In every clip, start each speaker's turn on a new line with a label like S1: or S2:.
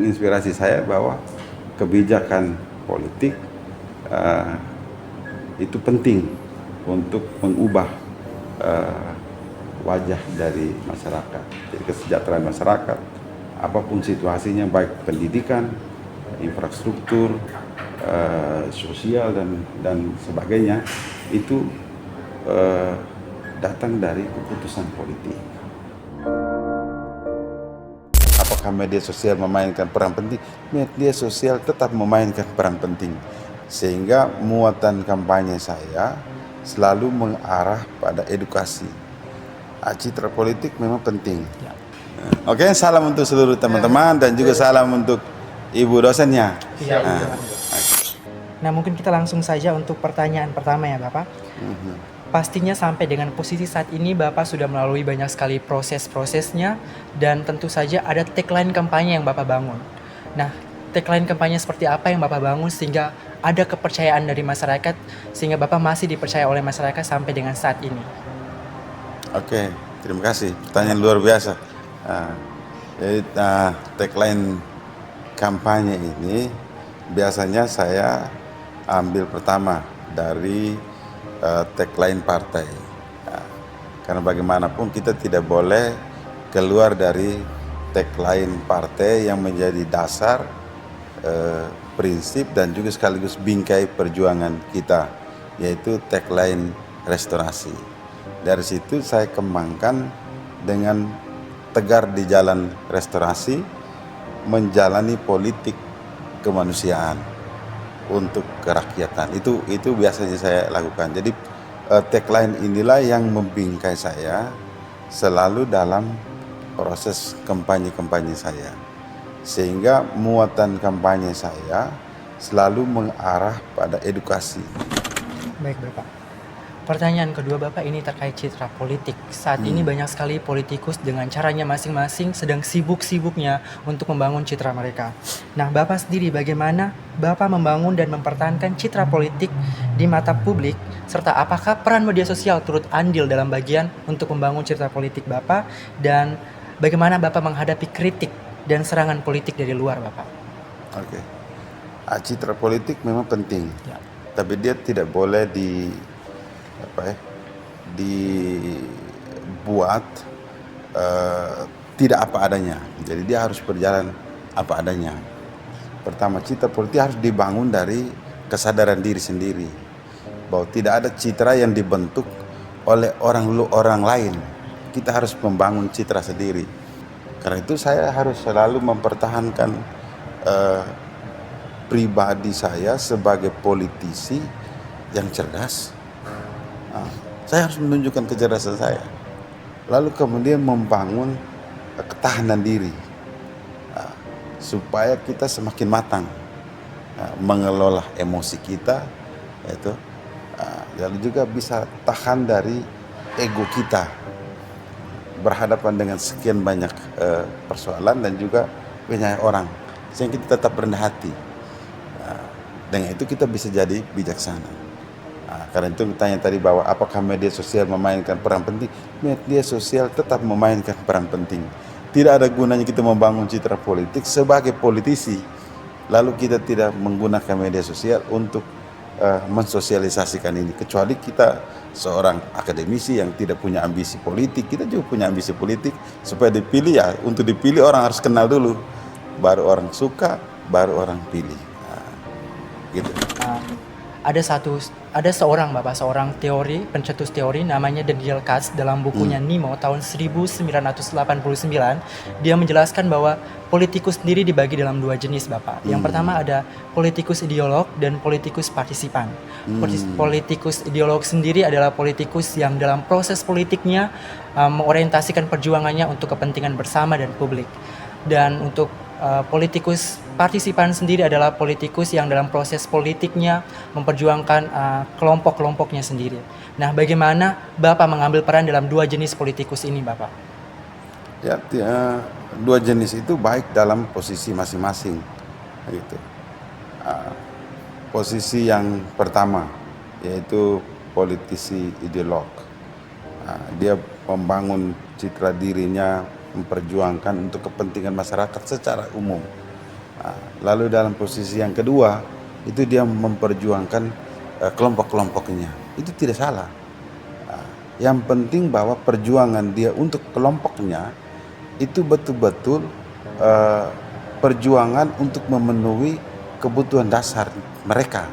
S1: menginspirasi saya bahwa kebijakan politik itu penting untuk mengubah wajah dari masyarakat. Jadi kesejahteraan masyarakat, apapun situasinya, baik pendidikan, infrastruktur, sosial dan sebagainya, itu datang dari keputusan politik. Apakah media sosial memainkan peran penting? Media sosial tetap memainkan peran penting, sehingga muatan kampanye saya selalu mengarah pada edukasi. Citra politik memang penting. Oke, salam untuk seluruh teman-teman dan juga salam untuk ibu dosennya.
S2: Nah, mungkin kita langsung saja untuk pertanyaan pertama ya Bapak. Pastinya sampai dengan posisi saat ini Bapak sudah melalui banyak sekali proses-prosesnya dan tentu saja ada tagline kampanye yang Bapak bangun. Nah, tagline kampanye seperti apa yang Bapak bangun sehingga ada kepercayaan dari masyarakat sehingga Bapak masih dipercaya oleh masyarakat sampai dengan saat ini?
S1: Oke, terima kasih. Pertanyaan luar biasa. Jadi tagline kampanye ini biasanya saya ambil pertama dari tagline partai. Karena bagaimanapun kita tidak boleh keluar dari tagline partai yang menjadi dasar, prinsip dan juga sekaligus bingkai perjuangan kita, yaitu tagline restorasi. Dari situ saya kembangkan dengan tegar di jalan restorasi, menjalani politik kemanusiaan untuk kerakyatan. Itu biasanya saya lakukan. Jadi tagline inilah yang membingkai saya selalu dalam proses kampanye saya, sehingga muatan kampanye saya selalu mengarah pada edukasi.
S2: Baik Bapak. Pertanyaan kedua Bapak ini terkait citra politik. Saat ini banyak sekali politikus dengan caranya masing-masing sedang sibuk-sibuknya untuk membangun citra mereka. Nah, Bapak sendiri bagaimana Bapak membangun dan mempertahankan citra politik di mata publik, serta apakah peran media sosial turut andil dalam bagian untuk membangun citra politik Bapak, dan bagaimana Bapak menghadapi kritik dan serangan politik dari luar Bapak?
S1: Oke. Citra politik memang penting, tapi dia tidak boleh dibuat tidak apa adanya. Jadi dia harus berjalan apa adanya. Pertama, citra politik harus dibangun dari kesadaran diri sendiri, bahwa tidak ada citra yang dibentuk oleh orang lain. Kita harus membangun citra sendiri. Karena itu saya harus selalu mempertahankan pribadi saya sebagai politisi yang cerdas. Saya harus menunjukkan kecerdasan saya, lalu kemudian membangun ketahanan diri supaya kita semakin matang mengelola emosi kita, lalu juga bisa tahan dari ego kita berhadapan dengan sekian banyak persoalan dan juga banyak orang, sehingga kita tetap rendah hati. Dengan itu kita bisa jadi bijaksana. Karena itu tanya tadi bahwa apakah media sosial memainkan peran penting? Media sosial tetap memainkan peran penting. Tidak ada gunanya kita membangun citra politik sebagai politisi, lalu kita tidak menggunakan media sosial untuk mensosialisasikan ini. Kecuali kita seorang akademisi yang tidak punya ambisi politik. Kita juga punya ambisi politik. Supaya dipilih, ya untuk dipilih orang harus kenal dulu, baru orang suka, baru orang pilih. Gitu.
S2: Ada seorang pencetus teori namanya Daniel Katz dalam bukunya Nemo tahun 1989. Dia menjelaskan bahwa politikus sendiri dibagi dalam dua jenis Bapak. Yang pertama ada politikus ideolog dan politikus partisipan. Politikus ideolog sendiri adalah politikus yang dalam proses politiknya mengorientasikan perjuangannya untuk kepentingan bersama dan publik. Dan untuk politikus partisipan sendiri adalah politikus yang dalam proses politiknya memperjuangkan kelompok-kelompoknya sendiri. Nah, bagaimana Bapak mengambil peran dalam dua jenis politikus ini, Bapak?
S1: Ya, dua jenis itu baik dalam posisi masing-masing. Gitu. Posisi yang pertama yaitu politisi ideolog. Dia membangun citra dirinya, memperjuangkan untuk kepentingan masyarakat secara umum. Lalu dalam posisi yang kedua itu dia memperjuangkan kelompok-kelompoknya. Itu tidak salah. Yang penting bahwa perjuangan dia untuk kelompoknya itu betul-betul perjuangan untuk memenuhi kebutuhan dasar mereka.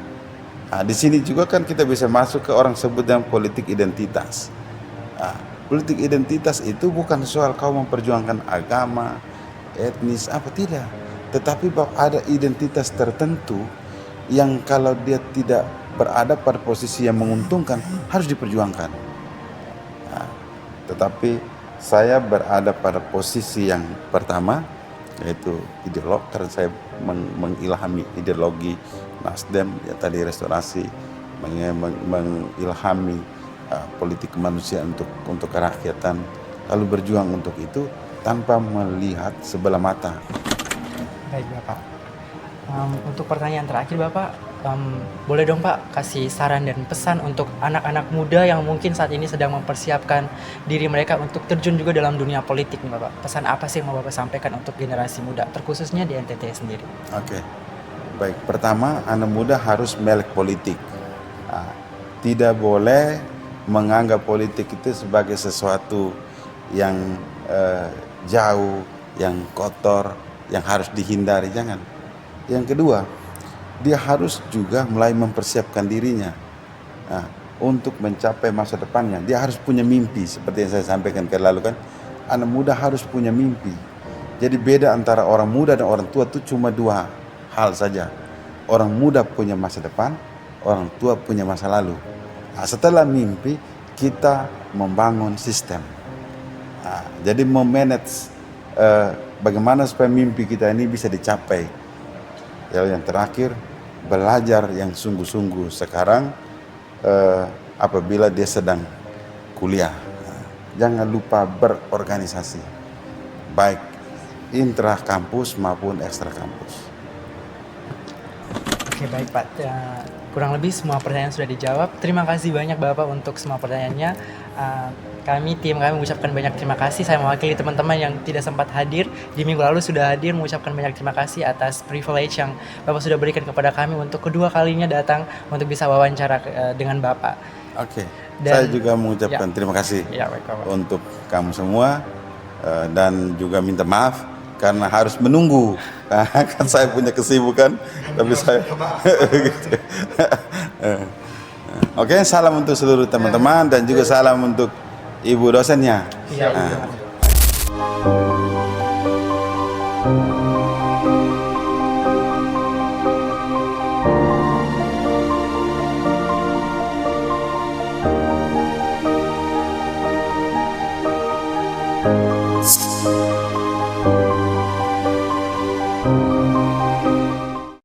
S1: Di sini juga kan kita bisa masuk ke orang sebut dengan politik identitas. Politik identitas itu bukan soal kau memperjuangkan agama, etnis, apa tidak. Tetapi bahwa ada identitas tertentu yang kalau dia tidak berada pada posisi yang menguntungkan harus diperjuangkan. Tetapi saya berada pada posisi yang pertama, yaitu ideolog, karena saya mengilhami ideologi Nasdem ya tadi restorasi, mengilhami politik kemanusiaan untuk kerakyatan, lalu berjuang untuk itu tanpa melihat sebelah mata.
S2: Baik Bapak. Untuk pertanyaan terakhir Bapak, boleh dong Pak kasih saran dan pesan untuk anak-anak muda yang mungkin saat ini sedang mempersiapkan diri mereka untuk terjun juga dalam dunia politik nih Bapak. Pesan apa sih yang mau Bapak sampaikan untuk generasi muda, terkhususnya di NTT sendiri?
S1: Oke. Baik, pertama anak muda harus melek politik. Tidak boleh menganggap politik itu sebagai sesuatu yang jauh, yang kotor, yang harus dihindari, jangan. Yang kedua, dia harus juga mulai mempersiapkan dirinya untuk mencapai masa depannya. Dia harus punya mimpi, seperti yang saya sampaikan ke lalu kan. Anak muda harus punya mimpi. Jadi beda antara orang muda dan orang tua itu cuma dua hal saja. Orang muda punya masa depan, orang tua punya masa lalu. Setelah mimpi, kita membangun sistem. Jadi memanage bagaimana supaya mimpi kita ini bisa dicapai. Yang terakhir, belajar yang sungguh-sungguh sekarang apabila dia sedang kuliah. Jangan lupa berorganisasi, baik intra kampus maupun ekstra kampus.
S2: Oke baik Pak, kurang lebih semua pertanyaan sudah dijawab. Terima kasih banyak Bapak untuk semua pertanyaannya. Tim kami mengucapkan banyak terima kasih. Saya mewakili teman-teman yang tidak sempat hadir di minggu lalu sudah hadir, mengucapkan banyak terima kasih atas privilege yang Bapak sudah berikan kepada kami untuk kedua kalinya datang untuk bisa wawancara dengan Bapak.
S1: Oke. Saya juga mengucapkan terima kasih
S2: baik,
S1: untuk kamu semua dan juga minta maaf karena harus menunggu. Kan saya punya kesibukan, tapi saya gitu. Oke, salam untuk seluruh teman-teman dan juga salam untuk ibu dosennya.
S3: Iya.